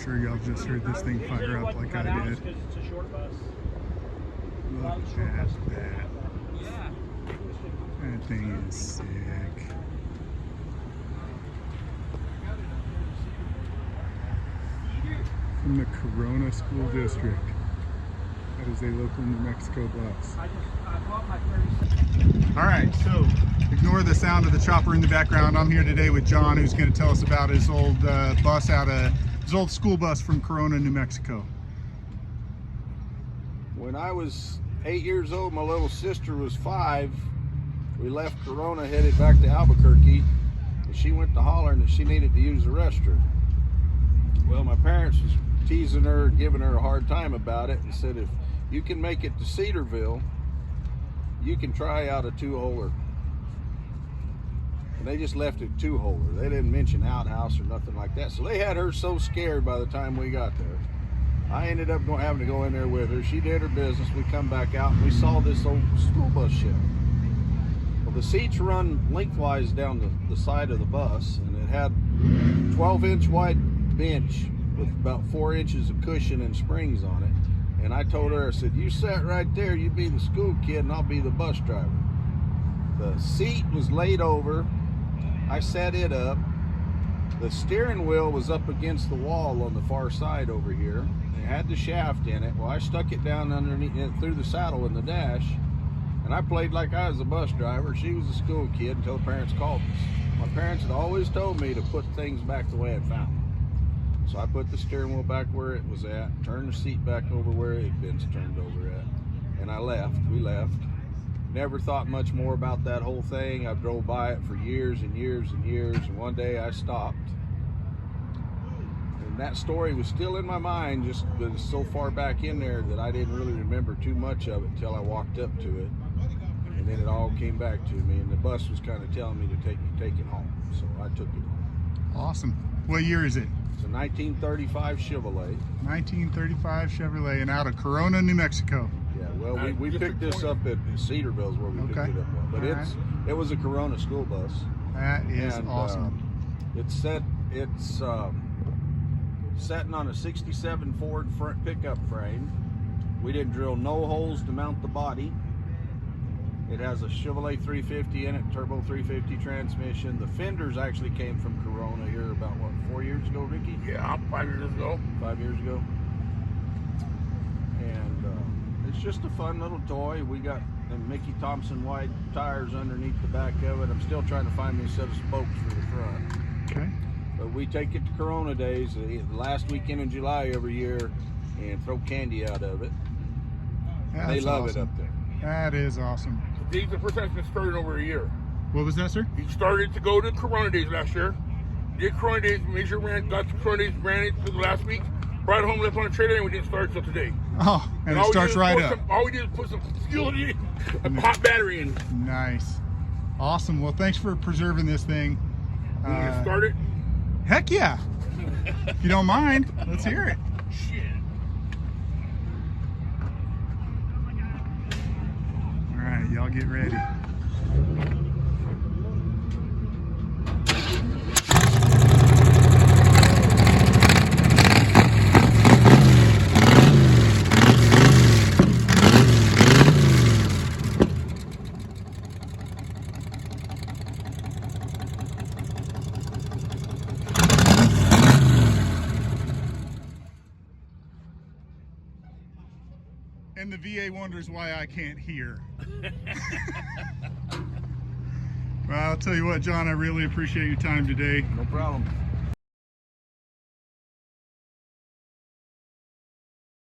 sure y'all just heard this thing fire up like I did. Look at that. That thing is sick. From the Corona School District. That is a local New Mexico bus. Alright, so ignore the sound of the chopper in the background. I'm here today with John, who's going to tell us about his old his old school bus from Corona, New Mexico. When I was 8 years old, my little sister was 5. We left Corona, headed back to Albuquerque, and she went to hollering that she needed to use the restroom. Well, my parents was teasing her, giving her a hard time about it, and said, if you can make it to Cedarville, you can try out a 2-holer. And they just left it 2-holer. They didn't mention outhouse or nothing like that. So they had her so scared by the time we got there. I ended up having to go in there with her. She did her business. We come back out and we saw this old school bus shed. Well, the seats run lengthwise down the side of the bus, and it had 12-inch wide bench with about 4 inches of cushion and springs on it. And I told her, I said, you sat right there, you be the school kid and I'll be the bus driver. The seat was laid over. I sat it up. The steering wheel was up against the wall on the far side over here. It had the shaft in it. Well, I stuck it down underneath it through the saddle in the dash, and I played like I was a bus driver. She was a school kid until parents called us. My parents had always told me to put things back the way I found them. So I put the steering wheel back where it was at, turned the seat back over where it had been turned over at, and I left. We left. Never thought much more about that whole thing. I drove by it for years and years and years, and one day I stopped. And that story was still in my mind, just it was so far back in there that I didn't really remember too much of it until I walked up to it. And then it all came back to me, and the bus was kind of telling me to take it home. So I took it home. Awesome. What year is it? It's a 1935 Chevrolet. 1935 Chevrolet, and out of Corona, New Mexico. Yeah, well, we picked this up at Cedarville is where we picked it up at. But it was a Corona school bus. That is awesome. It's setting on a 67 Ford front pickup frame. We didn't drill no holes to mount the body. It has a Chevrolet 350 in it, turbo 350 transmission. The fenders actually came from Corona here about, what, 4 years ago, Ricky? Yeah, 5 years ago. 5 years ago. And it's just a fun little toy. We got them Mickey Thompson wide tires underneath the back of it. I'm still trying to find me a set of spokes for the front. Okay. But we take it to Corona days, the last weekend in July every year, and throw candy out of it. They love it up there. That is awesome. Dave's the first time it's been started in over a year. What was that, sir? He started to go to Corona Days last year. Did Corona Days, made sure got to Corona Days, ran it for the last week, brought it home, left on a trailer, and we didn't start until today. Oh, and it starts right up. All we did is put some fuel in it, a hot battery in. Nice. Awesome. Well, thanks for preserving this thing. You want to start it? Heck yeah. If you don't mind, let's hear it. Shit. All right, y'all get ready. And the VA wonders why I can't hear. Well, I'll tell you what, John, I really appreciate your time today. No problem.